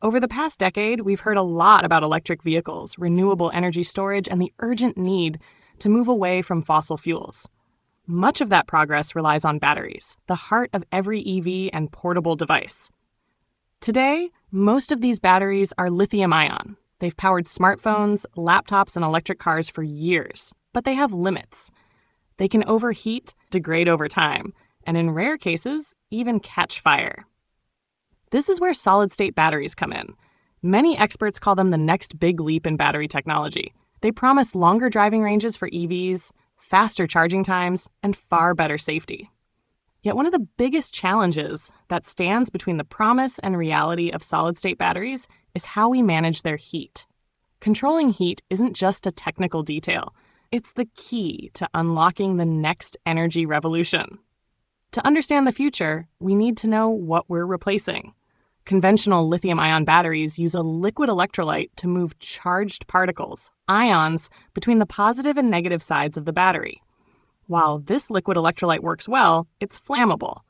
Over the past decade, we've heard a lot about electric vehicles, renewable energy storage, and the urgent need to move away from fossil fuels. Much of that progress relies on batteries, the heart of every EV and portable device. Today, most of these batteries are lithium-ion. They've powered smartphones, laptops, and electric cars for years, but they have limits. They can overheat, degrade over time, and in rare cases, even catch fire. This is where solid-state batteries come in. Many experts call them the next big leap in battery technology. They promise longer driving ranges for EVs, faster charging times, and far better safety. Yet one of the biggest challenges that stands between the promise and reality of solid-state batteries is how we manage their heat. Controlling heat isn't just a technical detail. It's the key to unlocking the next energy revolution. To understand the future, we need to know what we're replacing. Conventional lithium-ion batteries use a liquid electrolyte to move charged particles, ions, between the positive and negative sides of the battery. While this liquid electrolyte works well, it's flammable.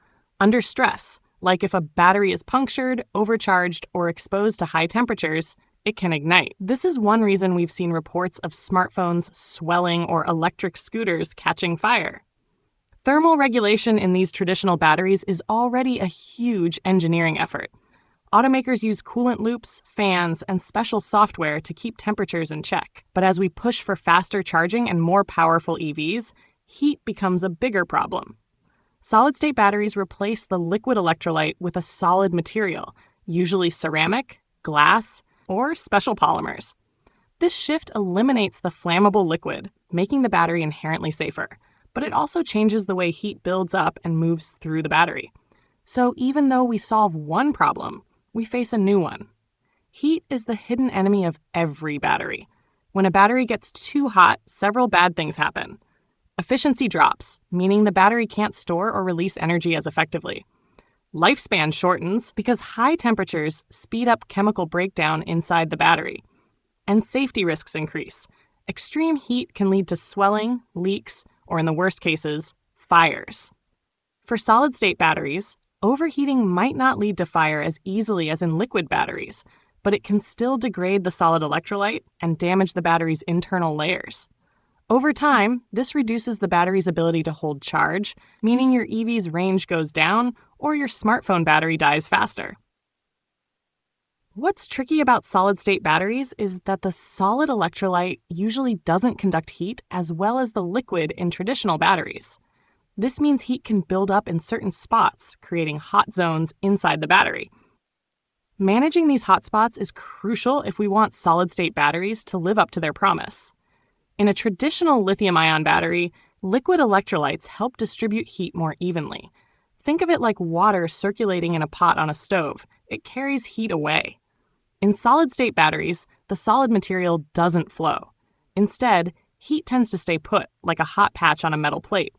Under stress, like if a battery is punctured, overcharged, or exposed to high temperatures, it can ignite. This is one reason we've seen reports of smartphones swelling or electric scooters catching fire. Thermal regulation in these traditional batteries is already a huge engineering effort. Automakers use coolant loops, fans, and special software to keep temperatures in check. But as we push for faster charging and more powerful EVs, heat becomes a bigger problem. Solid-state batteries replace the liquid electrolyte with a solid material, usually ceramic, glass, or special polymers. This shift eliminates the flammable liquid, making the battery inherently safer, but it also changes the way heat builds up and moves through the battery. So even though we solve one problem, we face a new one. Heat is the hidden enemy of every battery. When a battery gets too hot, several bad things happen. Efficiency drops, meaning the battery can't store or release energy as effectively. Lifespan shortens because high temperatures speed up chemical breakdown inside the battery. And safety risks increase. Extreme heat can lead to swelling, leaks, or in the worst cases, fires. For solid-state batteries, overheating might not lead to fire as easily as in liquid batteries, but it can still degrade the solid electrolyte and damage the battery's internal layers. Over time, this reduces the battery's ability to hold charge, meaning your EV's range goes down or your smartphone battery dies faster. What's tricky about solid-state batteries is that the solid electrolyte usually doesn't conduct heat as well as the liquid in traditional batteries. This means heat can build up in certain spots, creating hot zones inside the battery. Managing these hot spots is crucial if we want solid-state batteries to live up to their promise. In a traditional lithium-ion battery, liquid electrolytes help distribute heat more evenly. Think of it like water circulating in a pot on a stove. It carries heat away. In solid-state batteries, the solid material doesn't flow. Instead, heat tends to stay put, like a hot patch on a metal plate.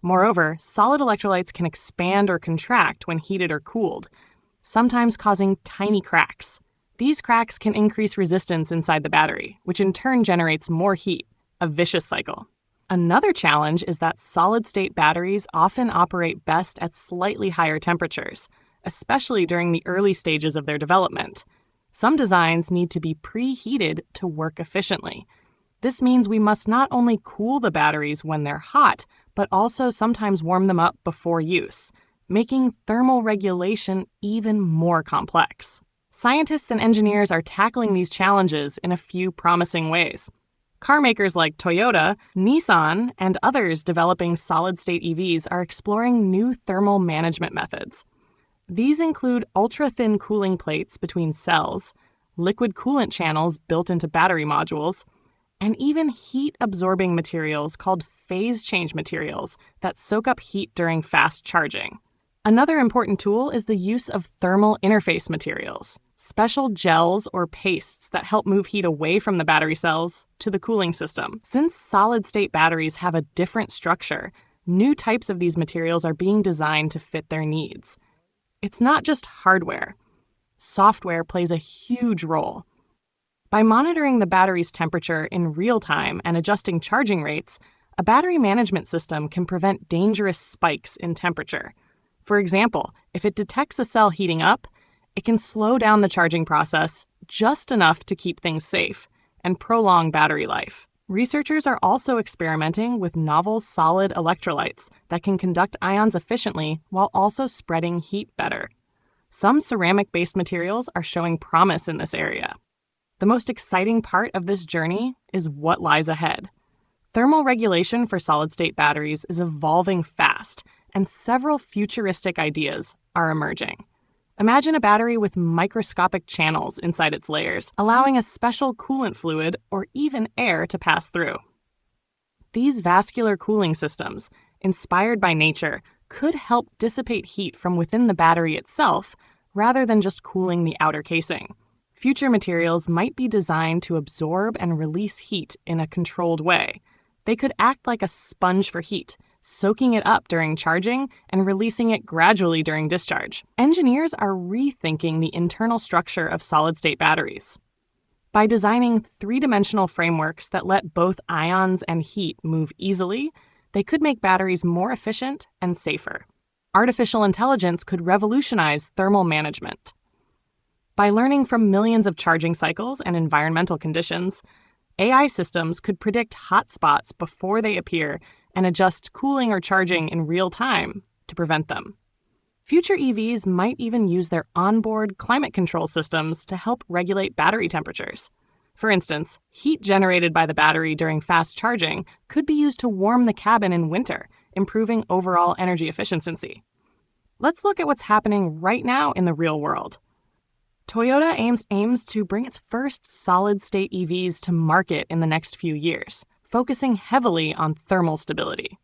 Moreover, solid electrolytes can expand or contract when heated or cooled, sometimes causing tiny cracks. These cracks can increase resistance inside the battery, which in turn generates more heat, a vicious cycle. Another challenge is that solid-state batteries often operate best at slightly higher temperatures, especially during the early stages of their development. Some designs need to be preheated to work efficiently. This means we must not only cool the batteries when they're hot, but also sometimes warm them up before use, making thermal regulation even more complex. Scientists and engineers are tackling these challenges in a few promising ways. Car makers like Toyota, Nissan, and others developing solid-state EVs are exploring new thermal management methods. These include ultra-thin cooling plates between cells, liquid coolant channels built into battery modules, and even heat-absorbing materials called phase-change materials that soak up heat during fast charging. Another important tool is the use of thermal interface materials, special gels or pastes that help move heat away from the battery cells to the cooling system. Since solid-state batteries have a different structure, new types of these materials are being designed to fit their needs. It's not just hardware. Software plays a huge role. By monitoring the battery's temperature in real time and adjusting charging rates, a battery management system can prevent dangerous spikes in temperature. For example, if it detects a cell heating up, It can slow down the charging process just enough to keep things safe and prolong battery life. Researchers are also experimenting with novel solid electrolytes that can conduct ions efficiently while also spreading heat better. Some ceramic-based materials are showing promise in this area. The most exciting part of this journey is what lies ahead. Thermal regulation for solid-state batteries is evolving fast, and several futuristic ideas are emerging. Imagine a battery with microscopic channels inside its layers, allowing a special coolant fluid or even air to pass through. These vascular cooling systems, inspired by nature, could help dissipate heat from within the battery itself rather than just cooling the outer casing. Future materials might be designed to absorb and release heat in a controlled way. They could act like a sponge for heat, soaking it up during charging and releasing it gradually during discharge. Engineers are rethinking the internal structure of solid-state batteries. By designing three-dimensional frameworks that let both ions and heat move easily, they could make batteries more efficient and safer. Artificial intelligence could revolutionize thermal management. By learning from millions of charging cycles and environmental conditions, AI systems could predict hot spots before they appear and adjust cooling or charging in real time to prevent them. Future EVs might even use their onboard climate control systems to help regulate battery temperatures. For instance, heat generated by the battery during fast charging could be used to warm the cabin in winter, improving overall energy efficiency. Let's look at what's happening right now in the real world. Toyota aims to bring its first solid-state EVs to market in the next few years, focusing heavily on thermal stability.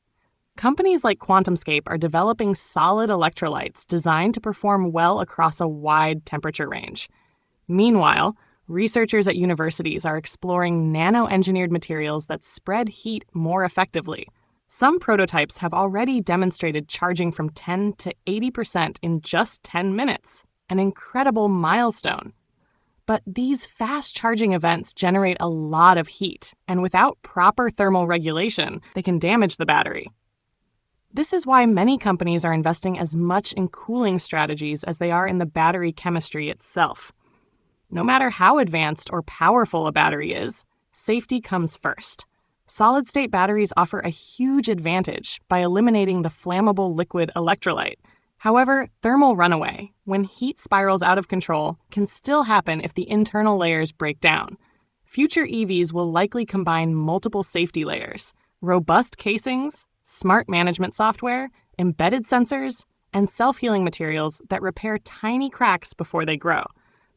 Companies like QuantumScape are developing solid electrolytes designed to perform well across a wide temperature range. Meanwhile, researchers at universities are exploring nano-engineered materials that spread heat more effectively. Some prototypes have already demonstrated charging from 10 to 80% in just 10 minutes, an incredible milestone. But these fast charging events generate a lot of heat, and without proper thermal regulation, they can damage the battery. This is why many companies are investing as much in cooling strategies as they are in the battery chemistry itself. No matter how advanced or powerful a battery is, safety comes first. Solid-state batteries offer a huge advantage by eliminating the flammable liquid electrolyte. However, thermal runaway, when heat spirals out of control, can still happen if the internal layers break down. Future EVs will likely combine multiple safety layers, robust casings, smart management software, embedded sensors, and self-healing materials that repair tiny cracks before they grow.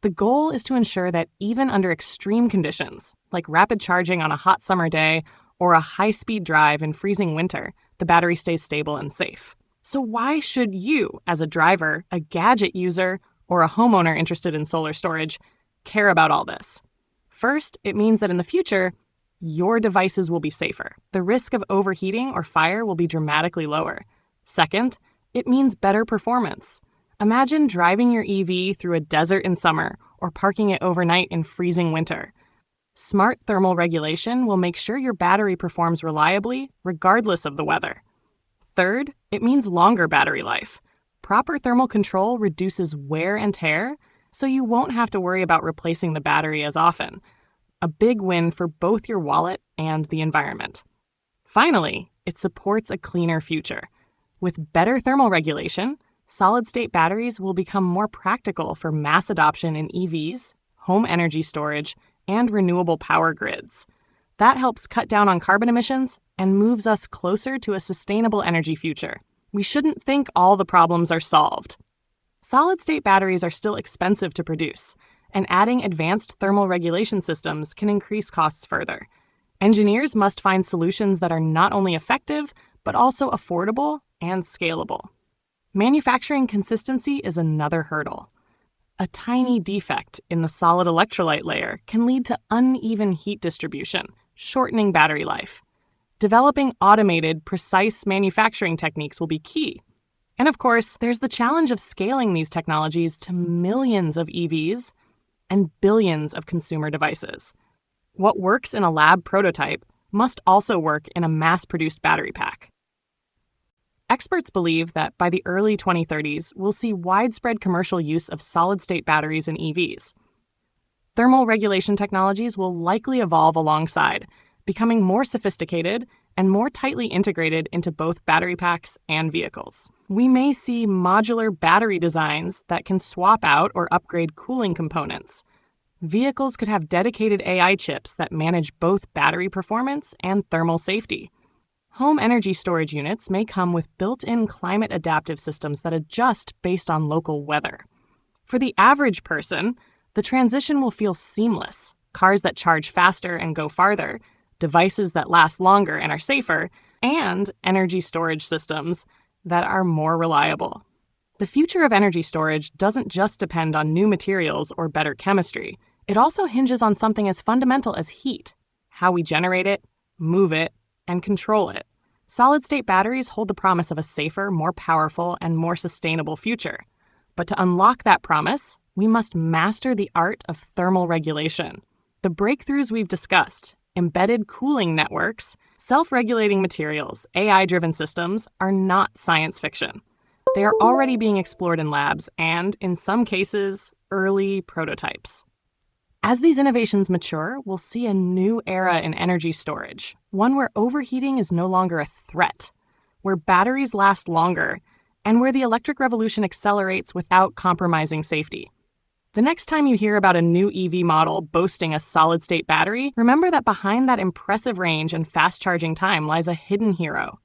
The goal is to ensure that even under extreme conditions, like rapid charging on a hot summer day or a high-speed drive in freezing winter, the battery stays stable and safe. So why should you, as a driver, a gadget user, or a homeowner interested in solar storage, care about all this? First, it means that in the future, your devices will be safer. The risk of overheating or fire will be dramatically lower. Second, it means better performance. Imagine driving your EV through a desert in summer or parking it overnight in freezing winter. Smart thermal regulation will make sure your battery performs reliably regardless of the weather. Third, it means longer battery life. Proper thermal control reduces wear and tear, so you won't have to worry about replacing the battery as often. A big win for both your wallet and the environment. Finally, it supports a cleaner future. With better thermal regulation, solid-state batteries will become more practical for mass adoption in EVs, home energy storage, and renewable power grids. That helps cut down on carbon emissions and moves us closer to a sustainable energy future. We shouldn't think all the problems are solved. Solid-state batteries are still expensive to produce, and adding advanced thermal regulation systems can increase costs further. Engineers must find solutions that are not only effective, but also affordable and scalable. Manufacturing consistency is another hurdle. A tiny defect in the solid electrolyte layer can lead to uneven heat distribution, shortening battery life. Developing automated, precise manufacturing techniques will be key. And of course, there's the challenge of scaling these technologies to millions of EVs and billions of consumer devices. What works in a lab prototype must also work in a mass-produced battery pack. Experts believe that by the early 2030s, we'll see widespread commercial use of solid-state batteries in EVs. Thermal regulation technologies will likely evolve alongside, becoming more sophisticated and more tightly integrated into both battery packs and vehicles. We may see modular battery designs that can swap out or upgrade cooling components. Vehicles could have dedicated AI chips that manage both battery performance and thermal safety. Home energy storage units may come with built-in climate-adaptive systems that adjust based on local weather. For the average person, the transition will feel seamless. Cars that charge faster and go farther, devices that last longer and are safer, and energy storage systems that are more reliable. The future of energy storage doesn't just depend on new materials or better chemistry. It also hinges on something as fundamental as heat, how we generate it, move it, and control it. Solid-state batteries hold the promise of a safer, more powerful, and more sustainable future. But to unlock that promise, we must master the art of thermal regulation. The breakthroughs we've discussed, embedded cooling networks, self-regulating materials, AI-driven systems, are not science fiction. They are already being explored in labs and, in some cases, early prototypes. As these innovations mature, we'll see a new era in energy storage, one where overheating is no longer a threat, where batteries last longer, and where the electric revolution accelerates without compromising safety. The next time you hear about a new EV model boasting a solid-state battery, remember that behind that impressive range and fast charging time lies a hidden hero,